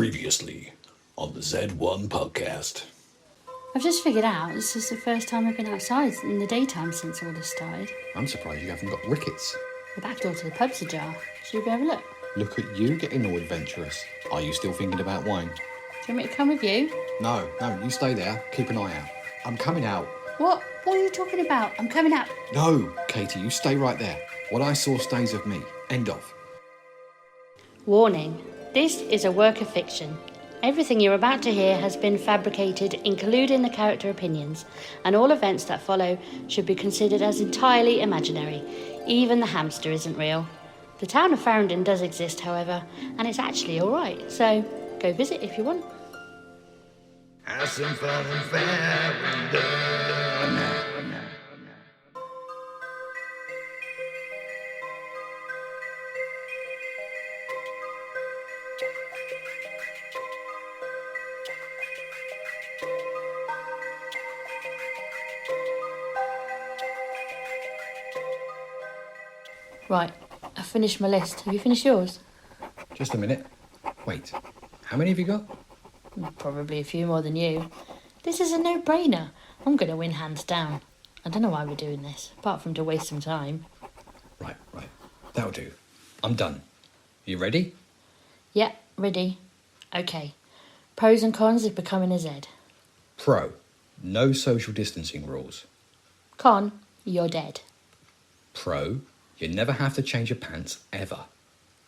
Previously on the Z1 podcast. I've just figured out this is the first time I've been outside in the daytime since all this started. I'm surprised you haven't got rickets. The back door to the pub's ajar. Should we go have a look? Look at you getting all adventurous. Are you still thinking about wine? Do you want me to come with you? No, you stay there. Keep an eye out. I'm coming out. What? What are you talking about? I'm coming out. No, Katie, you stay right there. What I saw stays with me. End of. Warning. This is a work of fiction. Everything you're about to hear has been fabricated, including the character opinions, and all events that follow should be considered as entirely imaginary. Even the hamster isn't real. The town of Faringdon does exist, however, and it's actually alright, so go visit if you want. Have some fun in Faringdon. Right, I've finished my list. Have you finished yours? Just a minute. Wait, how many have you got? Probably a few more than you. This is a no-brainer. I'm going to win hands down. I don't know why we're doing this, apart from to waste some time. Right. That'll do. I'm done. You ready? Yeah, ready. Okay. Pros and cons of becoming a Zed. Pro. No social distancing rules. Con, you're dead. Pro. You never have to change your pants, ever.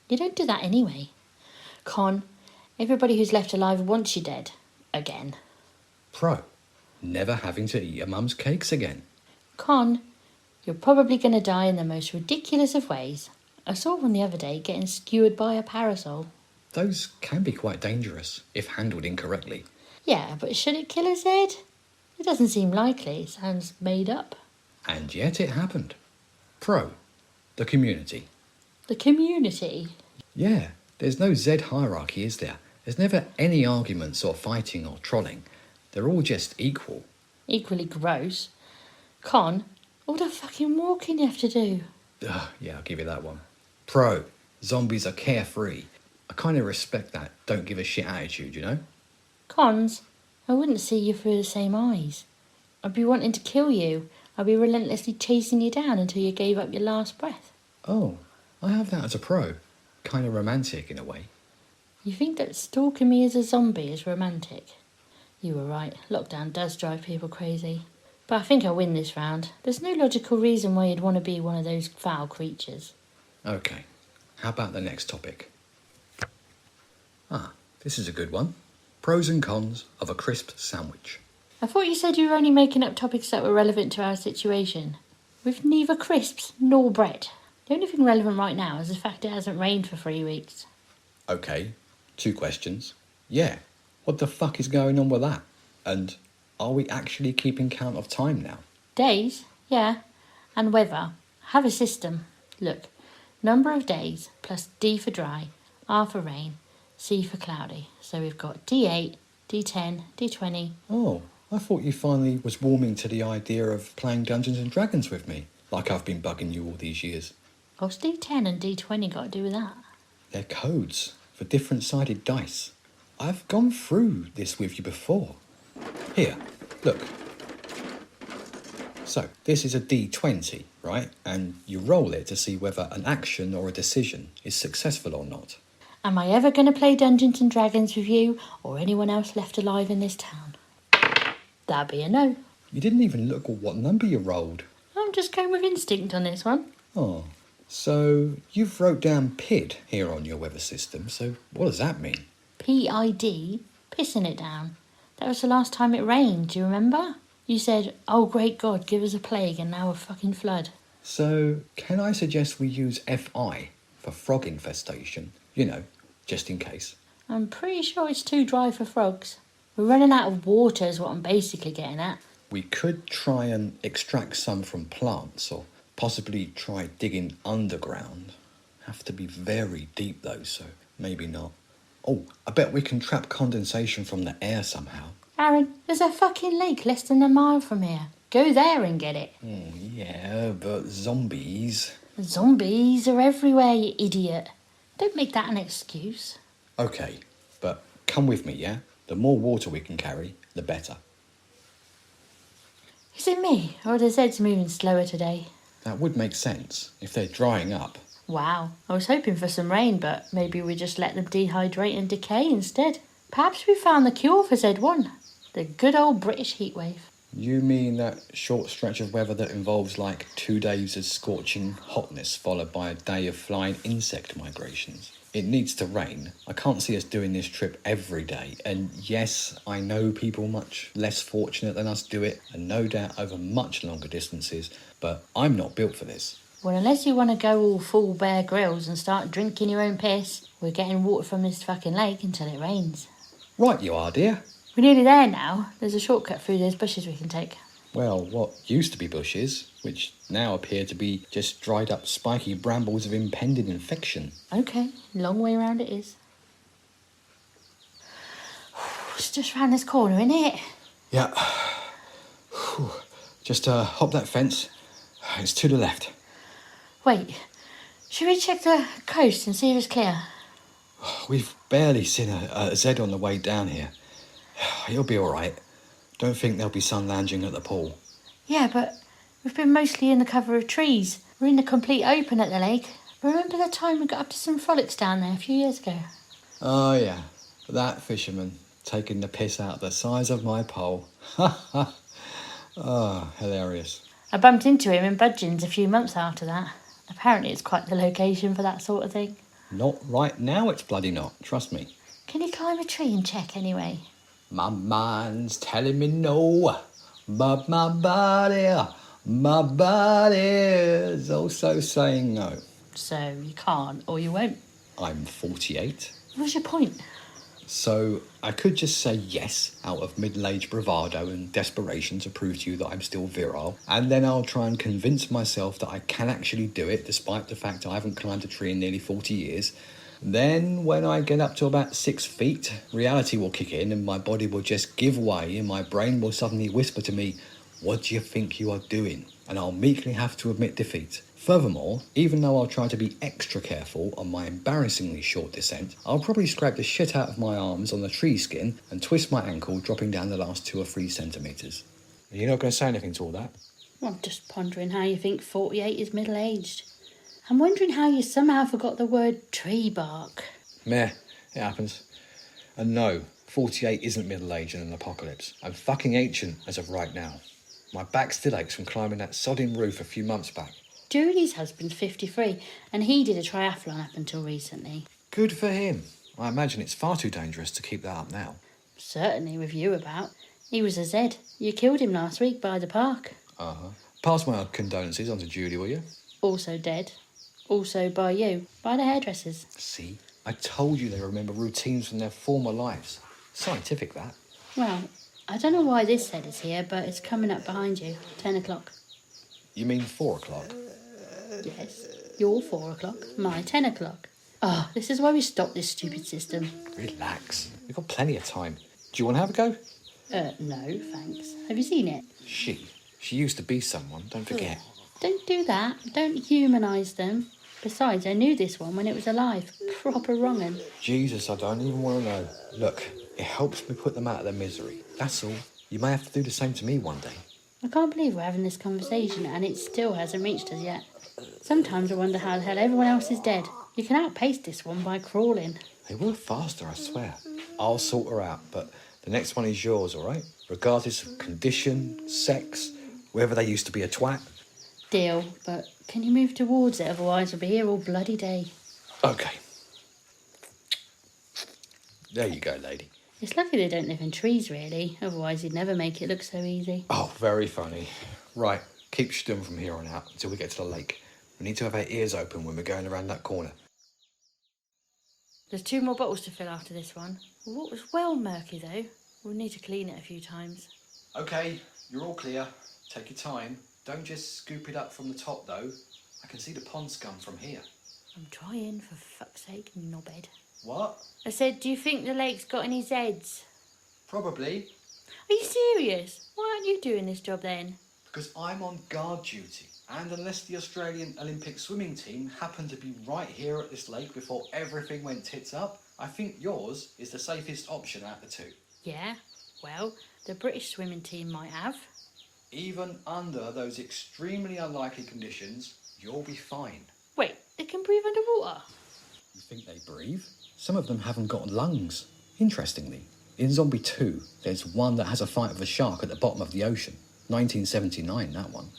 You don't do that anyway. Con, everybody who's left alive wants you dead. Again. Pro. Never having to eat your mum's cakes again. Con, you're probably going to die in the most ridiculous of ways. I saw one the other day getting skewered by a parasol. Those can be quite dangerous, if handled incorrectly. Yeah, but should it kill a Zed? It doesn't seem likely. It sounds made up. And yet it happened. Pro. The community. The community? Yeah, there's no Z hierarchy, is there? There's never any arguments or fighting or trolling. They're all just equal. Equally gross. Con, all the fucking walking you have to do. Yeah, I'll give you that one. Pro. Zombies are carefree. I kind of respect that don't give a shit attitude, you know? Cons, I wouldn't see you through the same eyes. I'd be wanting to kill you. I'd be relentlessly chasing you down until you gave up your last breath. Oh, I have that as a pro. Kind of romantic in a way. You think that stalking me as a zombie is romantic? You were right, lockdown does drive people crazy. But I think I win this round. There's no logical reason why you'd want to be one of those foul creatures. Okay, how about the next topic? This is a good one. Pros and cons of a crisp sandwich. I thought you said you were only making up topics that were relevant to our situation. With neither crisps nor bread. The only thing relevant right now is the fact it hasn't rained for 3 weeks. Okay, 2 questions. Yeah, what the fuck is going on with that? And are we actually keeping count of time now? Days? Yeah. And weather. Have a system. Look, number of days plus D for dry, R for rain, C for cloudy. So we've got D8, D10, D20. Oh, I thought you finally was warming to the idea of playing Dungeons and Dragons with me, like I've been bugging you all these years. What's D10 and D20 got to do with that? They're codes for different-sided dice. I've gone through this with you before. Here, look. So, this is a D20, right? And you roll it to see whether an action or a decision is successful or not. Am I ever going to play Dungeons and Dragons with you or anyone else left alive in this town? That'd be a no. You didn't even look at what number you rolled. I'm just going with instinct on this one. Oh, so you've wrote down PID here on your weather system, so what does that mean? PID? Pissing it down. That was the last time it rained, do you remember? You said, oh great God, give us a plague and now a fucking flood. So, can I suggest we use FI for frog infestation? You know, just in case. I'm pretty sure it's too dry for frogs. We're running out of water is what I'm basically getting at. We could try and extract some from plants, or possibly try digging underground. Have to be very deep though, so maybe not. Oh, I bet we can trap condensation from the air somehow. Aaron, there's a fucking lake less than a mile from here. Go there and get it. Yeah, but zombies... Zombies are everywhere, you idiot. Don't make that an excuse. Okay, but come with me, yeah? The more water we can carry, the better. Is it me, or are the Zeds moving slower today? That would make sense if they're drying up. Wow, I was hoping for some rain, but maybe we just let them dehydrate and decay instead. Perhaps we found the cure for Z1, the good old British heatwave. You mean that short stretch of weather that involves like 2 days of scorching hotness followed by a day of flying insect migrations? It needs to rain. I can't see us doing this trip every day. And yes, I know people much less fortunate than us do it, and no doubt over much longer distances, but I'm not built for this. Well, unless you want to go all full Bear Grylls and start drinking your own piss, we're getting water from this fucking lake until it rains. Right you are, dear. We're nearly there now. There's a shortcut through those bushes we can take. Well, what used to be bushes, which now appear to be just dried up spiky brambles of impending infection. Okay, long way round it is. It's just round this corner, isn't it? Yeah. Just hop that fence. It's to the left. Wait, should we check the coast and see if it's clear? We've barely seen a Zed on the way down here. He'll be all right. Don't think there'll be sun lounging at the pool. Yeah, but we've been mostly in the cover of trees. We're in the complete open at the lake. Remember the time we got up to some frolics down there a few years ago? Oh, yeah. That fisherman taking the piss out of the size of my pole. Ha ha. Oh, hilarious. I bumped into him in Budgeon's a few months after that. Apparently it's quite the location for that sort of thing. Not right now, it's bloody not. Trust me. Can you climb a tree and check anyway? My mind's telling me no, but my body's also saying no. So you can't or you won't. I'm 48. What's your point? So I could just say yes out of middle-aged bravado and desperation to prove to you that I'm still virile, and then I'll try and convince myself that I can actually do it despite the fact I haven't climbed a tree in nearly 40 years. Then when I get up to about 6 feet, reality will kick in and my body will just give way and my brain will suddenly whisper to me, "What do you think you are doing?" And I'll meekly have to admit defeat. Furthermore, even though I'll try to be extra careful on my embarrassingly short descent, I'll probably scrape the shit out of my arms on the tree skin and twist my ankle, dropping down the last 2 or 3 centimetres. You're not going to say anything to all that? Well, I'm just pondering how you think 48 is middle-aged. I'm wondering how you somehow forgot the word tree bark. Meh, it happens. And no, 48 isn't middle-aged in an apocalypse. I'm fucking ancient as of right now. My back still aches from climbing that sodding roof a few months back. Julie's husband's 53, and he did a triathlon up until recently. Good for him. I imagine it's far too dangerous to keep that up now. Certainly with you about. He was a Zed. You killed him last week by the park. Uh-huh. Pass my condolences on to Julie, will you? Also dead. Also by you. By the hairdressers. See? I told you they remember routines from their former lives. Scientific, that. Well, I don't know why this Zed is here, but it's coming up behind you. 10 o'clock. You mean 4 o'clock? Yes. Your 4 o'clock. My 10 o'clock. Oh, this is why we stopped this stupid system. Relax. We've got plenty of time. Do you want to have a go? No, thanks. Have you seen it? She used to be someone, don't forget. Don't do that. Don't humanise them. Besides, I knew this one when it was alive. Proper wrong'un. Jesus, I don't even want to know. Look, it helps me put them out of their misery. That's all. You may have to do the same to me one day. I can't believe we're having this conversation and it still hasn't reached us yet. Sometimes I wonder how the hell everyone else is dead. You can outpace this one by crawling. They were faster, I swear. I'll sort her out, but the next one is yours, all right? Regardless of condition, sex, whether they used to be a twat. Deal, but can you move towards it? Otherwise we'll be here all bloody day. Okay. There you go, lady. It's lucky they don't live in trees, really. Otherwise you'd never make it look so easy. Oh, very funny. Right, keep stum from here on out until we get to the lake. We need to have our ears open when we're going around that corner. There's 2 more bottles to fill after this one. Water's well murky, though. We'll need to clean it a few times. Okay, you're all clear. Take your time. Don't just scoop it up from the top, though. I can see the pond scum from here. I'm trying, for fuck's sake, knobhead. What? I said, do you think the lake's got any Zeds? Probably. Are you serious? Why aren't you doing this job then? Because I'm on guard duty. And unless the Australian Olympic swimming team happened to be right here at this lake before everything went tits up, I think yours is the safest option out of the two. Yeah, well, the British swimming team might have. Even under those extremely unlikely conditions, you'll be fine. Wait, they can breathe underwater? You think they breathe? Some of them haven't got lungs. Interestingly, in Zombie 2, there's one that has a fight with a shark at the bottom of the ocean. 1979, that one.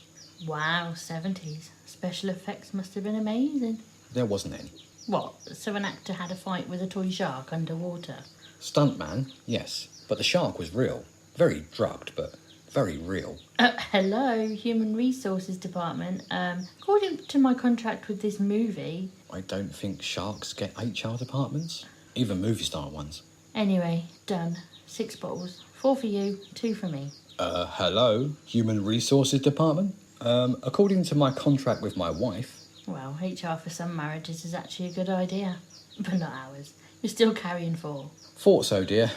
Wow, 70s. Special effects must have been amazing. There wasn't any. What, so an actor had a fight with a toy shark underwater? Stuntman, yes, but the shark was real. Very drugged, but very real. Hello, Human Resources Department. According to my contract with this movie... I don't think sharks get HR departments. Even movie star ones. Anyway, done. 6 bottles. 4 for you, 2 for me. Hello, Human Resources Department? According to my contract with my wife... Well, HR for some marriages is actually a good idea. But not ours. You're still carrying 4. Thought so, dear.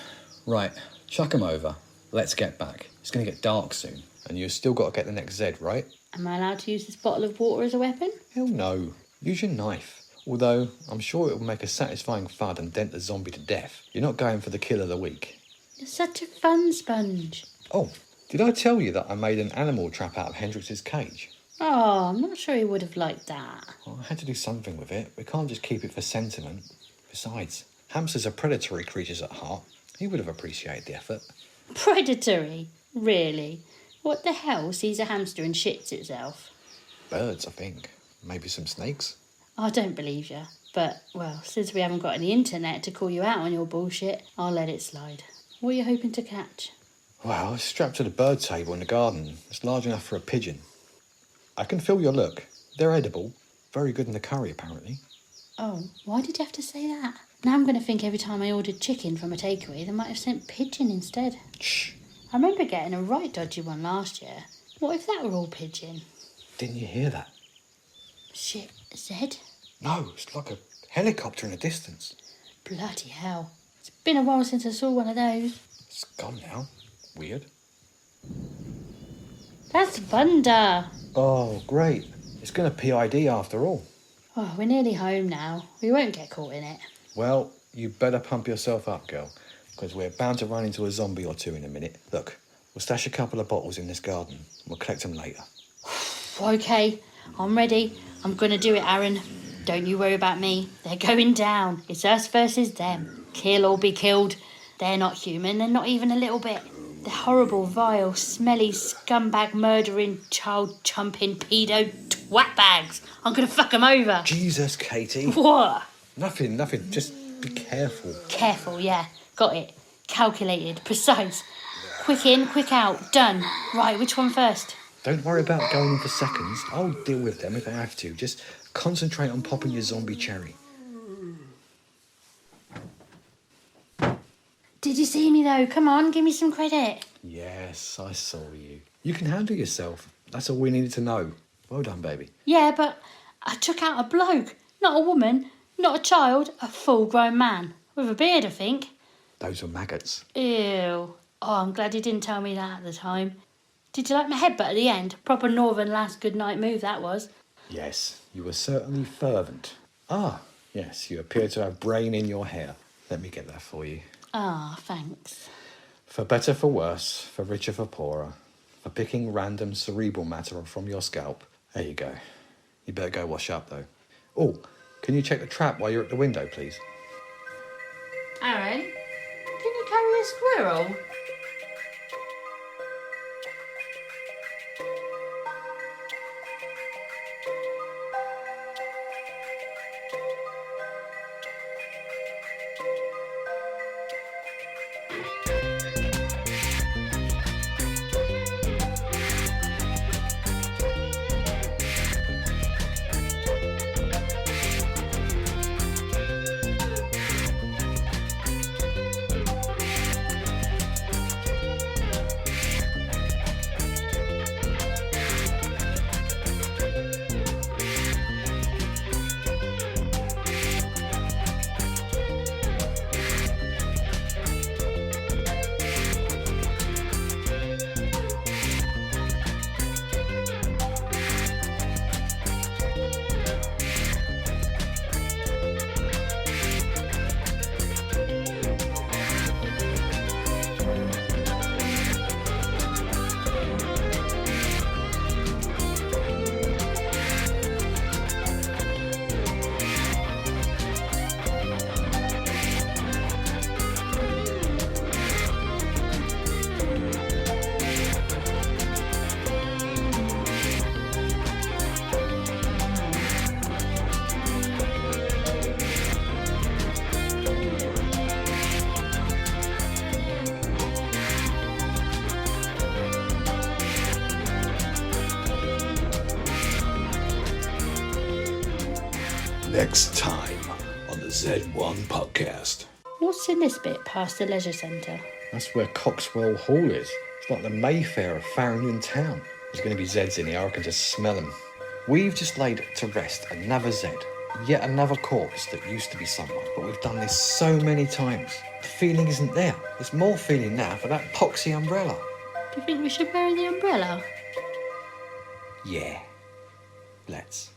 Right, chuck 'em over. Let's get back. It's going to get dark soon. And you've still got to get the next Zed, right? Am I allowed to use this bottle of water as a weapon? Hell no. Use your knife. Although, I'm sure it will make a satisfying thud and dent the zombie to death. You're not going for the kill of the week. You're such a fun sponge. Oh, did I tell you that I made an animal trap out of Hendrix's cage? Oh, I'm not sure he would have liked that. Well, I had to do something with it. We can't just keep it for sentiment. Besides, hamsters are predatory creatures at heart. He would have appreciated the effort. Predatory? Really? What the hell sees a hamster and shits itself? Birds, I think. Maybe some snakes. I don't believe you. But, well, since we haven't got any internet to call you out on your bullshit, I'll let it slide. What are you hoping to catch? Well, it's strapped to the bird table in the garden. It's large enough for a pigeon. I can feel your look. They're edible. Very good in the curry, apparently. Oh, why did you have to say that? Now I'm going to think every time I ordered chicken from a takeaway, they might have sent pigeon instead. Shh. I remember getting a right dodgy one last year. What if that were all pigeon? Didn't you hear that? Shit, Zed? No, it's like a helicopter in the distance. Bloody hell. It's been a while since I saw one of those. It's gone now. Weird. That's thunder. Oh, great. It's going to PID after all. Oh, we're nearly home now. We won't get caught in it. Well, you better pump yourself up, girl, because we're bound to run into a zombie or two in a minute. Look, we'll stash a couple of bottles in this garden. We'll collect them later. Okay, I'm ready. I'm going to do it, Aaron. Don't you worry about me. They're going down. It's us versus them. Kill or be killed. They're not human. They're not even a little bit. They're horrible, vile, smelly, scumbag, murdering, child-chumping, pedo twatbags. I'm going to fuck them over. Jesus, Katie. What? Nothing. Just be careful. Careful, yeah. Got it. Calculated. Precise. Quick in, quick out. Done. Right, which one first? Don't worry about going in for seconds. I'll deal with them if I have to. Just concentrate on popping your zombie cherry. Did you see me, though? Come on, give me some credit. Yes, I saw you. You can handle yourself. That's all we needed to know. Well done, baby. Yeah, but I took out a bloke. Not a woman, not a child, a full-grown man. With a beard, I think. Those were maggots. Ew. Oh, I'm glad you didn't tell me that at the time. Did you like my headbutt at the end? Proper northern last goodnight move, that was. Yes, you were certainly fervent. Ah, yes, you appear to have brain in your hair. Let me get that for you. Ah, thanks. For better, for worse, for richer, for poorer, for picking random cerebral matter from your scalp. There you go. You better go wash up, though. Oh, can you check the trap while you're at the window, please? Aaron, can you carry a squirrel? Next time on the Z1 podcast. What's in this bit past the leisure centre? That's where Coxwell Hall is. It's like the Mayfair of Faringdon town. There's going to be Zeds in here, I can just smell them. We've just laid to rest another Zed, yet another corpse that used to be someone, but we've done this so many times. The feeling isn't there. There's more feeling now for that poxy umbrella. Do you think we should bury the umbrella? Yeah, let's.